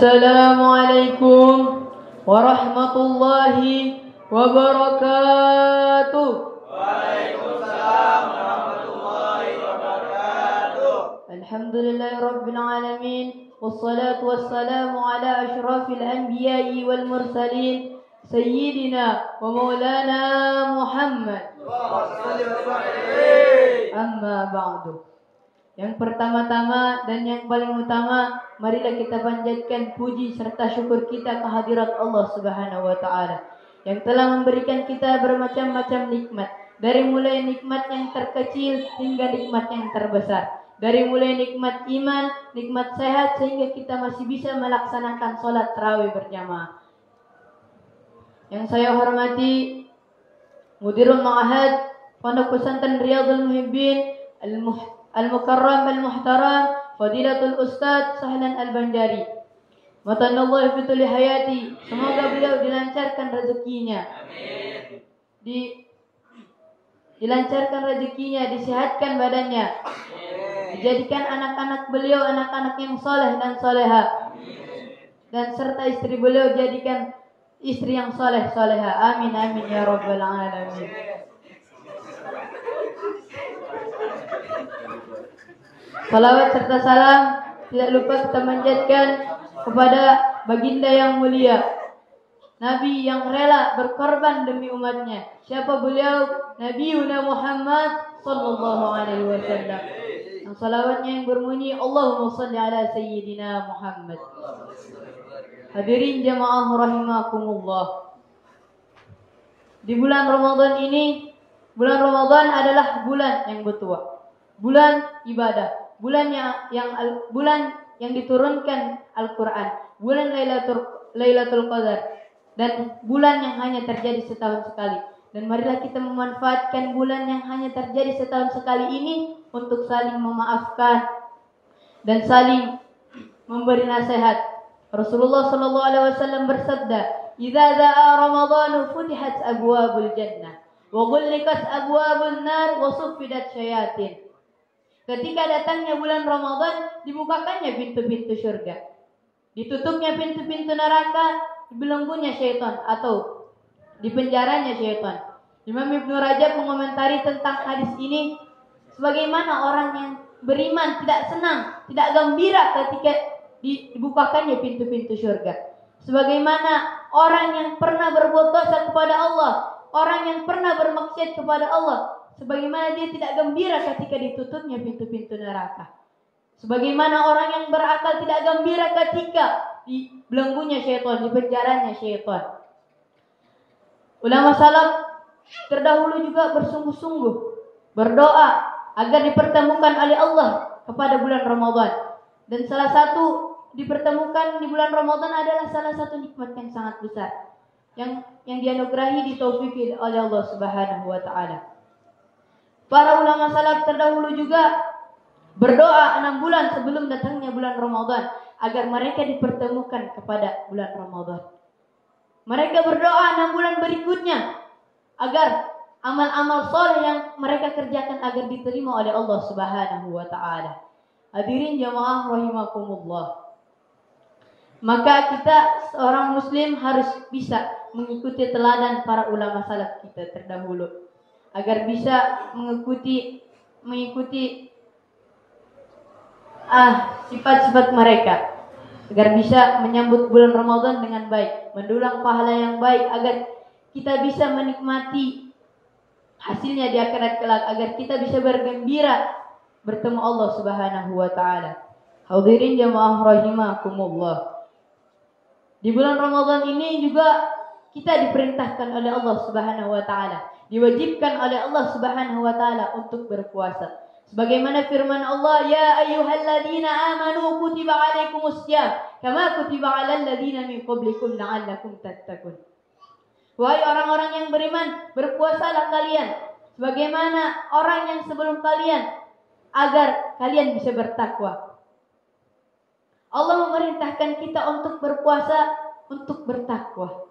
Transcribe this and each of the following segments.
Assalamualaikum warahmatullahi wabarakatuh. Waalaikumsalam warahmatullahi wabarakatuh. Alhamdulillahirabbil alamin wassalatu wassalamu ala asyrafil anbiya'i wal mursalin sayyidina wa maulana Muhammad. Amma ba'du. Yang pertama-tama dan yang paling utama, marilah kita panjatkan puji serta syukur kita kehadirat Allah Subhanahu wa taala yang telah memberikan kita bermacam-macam nikmat, dari mulai nikmat yang terkecil hingga nikmat yang terbesar. Dari mulai nikmat iman, nikmat sehat sehingga kita masih bisa melaksanakan salat tarawih berjamaah. Yang saya hormati Mudirul Ma'had Pondok Pesantren Riyadhul Muhibbin Al-Mukarram Al-Muhtaram Fadilatul Ustadz Sahlan Al-Banjari. Matanallahu fi tuli hayati. Semoga beliau dilancarkan rezekinya. Amin. Dilancarkan rezekinya, disehatkan badannya. Amin. Dijadikan anak-anak beliau anak-anak yang soleh dan soleha. Amin. Dan serta istri beliau jadikan istri yang soleh soleha. Amin amin ya rabbal alamin. Salawat serta salam tidak lupa kita manjatkan kepada baginda yang mulia, Nabi yang rela berkorban demi umatnya. Siapa beliau? Nabiuna Muhammad sallallahu alaihi wasallam. Yang salawatnya yang berbunyi Allahumma shalli ala sayyidina Muhammad. Hadirin jamaah rahimakumullah. Di bulan Ramadan ini, bulan Ramadan adalah bulan yang bertuah, bulan ibadah, bulan yang diturunkan Al-Quran, bulan Lailatul Qadar, dan bulan yang hanya terjadi setahun sekali. Dan marilah kita memanfaatkan bulan yang hanya terjadi setahun sekali ini untuk saling memaafkan dan saling memberi nasihat. Rasulullah sallallahu alaihi wasallam bersabda, "Idza da'a Ramadhanu futihat abwabul jannah wa ghulliqat abwabun nar wa suffidat syayatin." Ketika datangnya bulan Ramadan, dibukakannya pintu-pintu surga, ditutupnya pintu-pintu neraka, dibelenggunya syaitan atau dipenjaranya syaitan. Imam Ibnu Rajab mengomentari tentang hadis ini, sebagaimana orang yang beriman tidak senang, tidak gembira ketika dibukakannya pintu-pintu surga. Sebagaimana orang yang pernah berbuat dosa kepada Allah, orang yang pernah bermaksiat kepada Allah, sebagaimana dia tidak gembira ketika ditutupnya pintu-pintu neraka. Sebagaimana orang yang berakal tidak gembira ketika dibelenggunya syaitan, dipenjaranya syaitan. Ulama salaf terdahulu juga bersungguh-sungguh berdoa agar dipertemukan oleh Allah kepada bulan Ramadan. Dan salah satu dipertemukan di bulan Ramadan adalah salah satu nikmat yang sangat besar yang dianugerahi, ditaufiki oleh Allah Subhanahu wa taala. Para ulama salaf terdahulu juga berdoa 6 bulan sebelum datangnya bulan Ramadan agar mereka dipertemukan kepada bulan Ramadan. Mereka berdoa 6 bulan berikutnya agar amal-amal soleh yang mereka kerjakan agar diterima oleh Allah Subhanahu wa taala. Hadirin jamaah rahimakumullah. Maka kita seorang muslim harus bisa mengikuti teladan para ulama salaf kita terdahulu, agar bisa mengikuti sifat-sifat mereka, agar bisa menyambut bulan Ramadan dengan baik, mendulang pahala yang baik, agar kita bisa menikmati hasilnya di akhirat kelak, agar kita bisa bergembira bertemu Allah Subhanahu wa taala. Hadirin jamaah rahimakumullah. Di bulan Ramadan ini juga kita diperintahkan oleh Allah Subhanahu wa taala, diwajibkan oleh Allah Subhanahu wa taala untuk berpuasa. Sebagaimana firman Allah, "Ya ayyuhalladzina amanu kutiba 'alaikumussyam kama kutiba 'alal ladzina min qablikum la'allakum tattaqun." Wahai orang-orang yang beriman, berpuasalah kalian sebagaimana orang yang sebelum kalian, agar kalian bisa bertakwa. Allah memerintahkan kita untuk berpuasa, untuk bertakwa.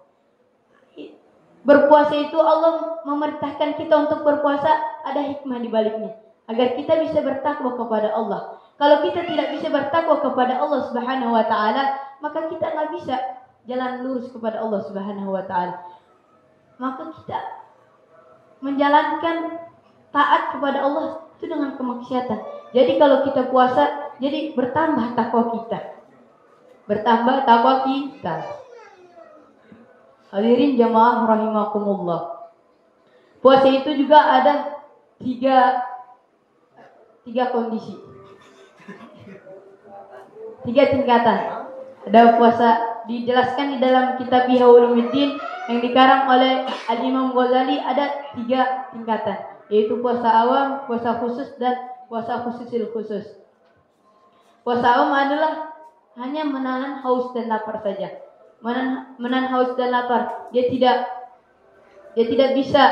Berpuasa itu Allah memerintahkan kita untuk berpuasa, ada hikmah di baliknya, agar kita bisa bertakwa kepada Allah. Kalau kita tidak bisa bertakwa kepada Allah Subhanahu wa taala, maka kita nggak bisa jalan lurus kepada Allah Subhanahu wa taala. Maka kita menjalankan taat kepada Allah itu dengan kemaksiatan. Jadi kalau kita puasa, jadi bertambah takwa kita. Bertambah takwa kita. Hadirin jamaah rahimakumullah. Puasa itu juga ada tiga kondisi. 3 tingkatan. Ada puasa dijelaskan di dalam kitab Ihya Ulumuddin yang dikarang oleh Al-Imam Ghazali, ada 3 tingkatan, yaitu puasa awam, puasa khusus, dan puasa khususil khusus. Puasa awam adalah hanya menahan haus dan lapar saja. Menahan haus dan lapar. Dia tidak bisa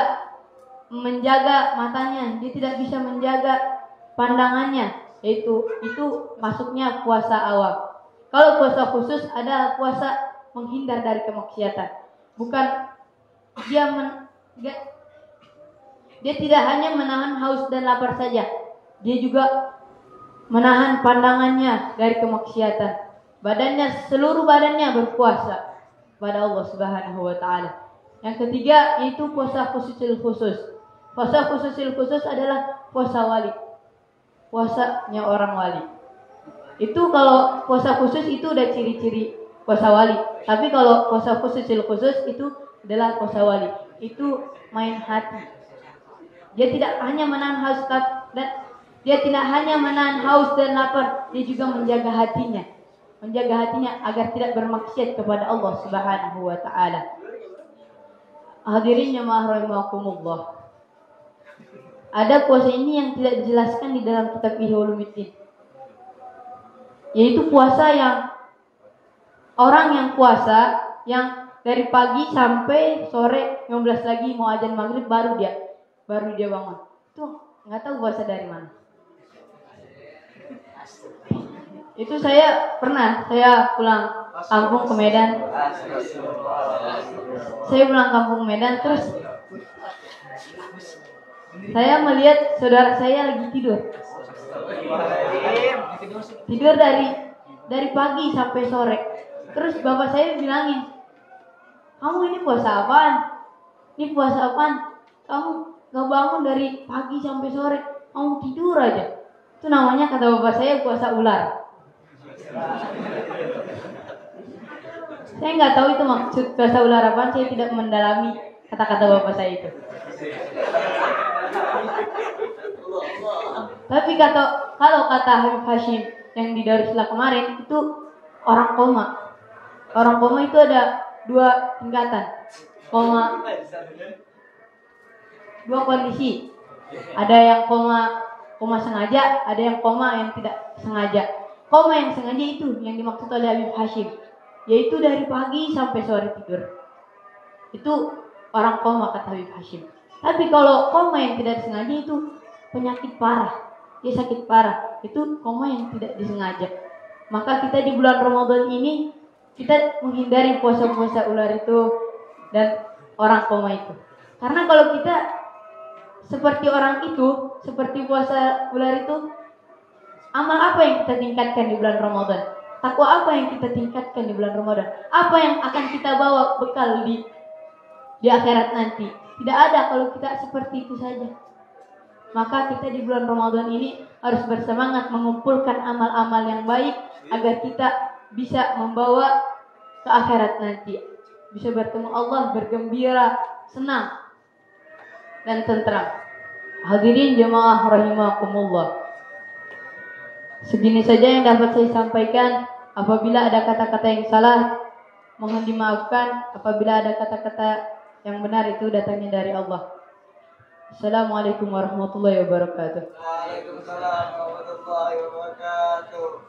menjaga matanya, dia tidak bisa menjaga pandangannya. Itu masuknya puasa awam. Kalau puasa khusus adalah puasa menghindar dari kemaksiatan. Bukan dia tidak hanya menahan haus dan lapar saja, dia juga menahan pandangannya dari kemaksiatan. Seluruh badannya berpuasa pada Allah Subhanahu wa taala. Yang ketiga yaitu puasa khususil khusus. Puasa khususil khusus adalah puasa wali. Puasanya orang wali. Itu kalau puasa khusus itu udah ciri-ciri puasa wali. Tapi kalau puasa khususil khusus itu adalah puasa wali. Itu main hati. Dia tidak hanya menahan haus dan lapar, dia juga menjaga hatinya. Menjaga hatinya agar tidak bermaksiat kepada Allah Subhanahu wa taala. Hadirin jamaah rahimakumullah. Ada puasa ini yang tidak dijelaskan di dalam kitab Ihya Ulumuddin. Yaitu puasa yang orang yang puasa yang dari pagi sampai sore 15 lagi mau azan maghrib baru dia bangun. Itu nggak tahu puasa dari mana. Itu saya pulang kampung ke Medan. Terus saya melihat saudara saya lagi tidur dari pagi sampai sore. Terus bapak saya bilangin, kamu ini puasa apaan? Kamu gak bangun dari pagi sampai sore, kamu tidur aja. Itu namanya, kata bapak saya, puasa ular. Saya nggak tahu itu maksud puasa ular apaan. Saya tidak mendalami kata-kata bapak saya itu. Tapi kalau kata Habib Hashim yang di Darussalam kemarin, itu orang koma. Orang koma itu ada 2 tingkatan. 2 kondisi. Ada yang koma sengaja, ada yang koma yang tidak sengaja. Koma yang sengaja itu yang dimaksud oleh Habib Hashim, yaitu dari pagi sampai sore tidur. Itu orang koma, kata Habib Hashim. Tapi kalau koma yang tidak disengaja itu penyakit parah. Dia sakit parah. Itu koma yang tidak disengaja. Maka kita di bulan Ramadan ini kita menghindari puasa-puasa ular itu dan orang koma itu. Karena kalau kita seperti orang itu, seperti puasa ular itu, amal apa yang kita tingkatkan di bulan Ramadan? Takwa apa yang kita tingkatkan di bulan Ramadan? Apa yang akan kita bawa bekal di akhirat nanti? Tidak ada kalau kita seperti itu saja. Maka kita di bulan Ramadan ini harus bersemangat mengumpulkan amal-amal yang baik agar kita bisa membawa ke akhirat nanti. Bisa bertemu Allah, bergembira, senang, dan tentram. Hadirin jemaah rahimakumullah. Segini saja yang dapat saya sampaikan. Apabila ada kata-kata yang salah, mohon dimaafkan. Apabila ada kata-kata yang benar, itu datangnya dari Allah. Assalamualaikum warahmatullahi wabarakatuh. Waalaikumsalam warahmatullahi wabarakatuh.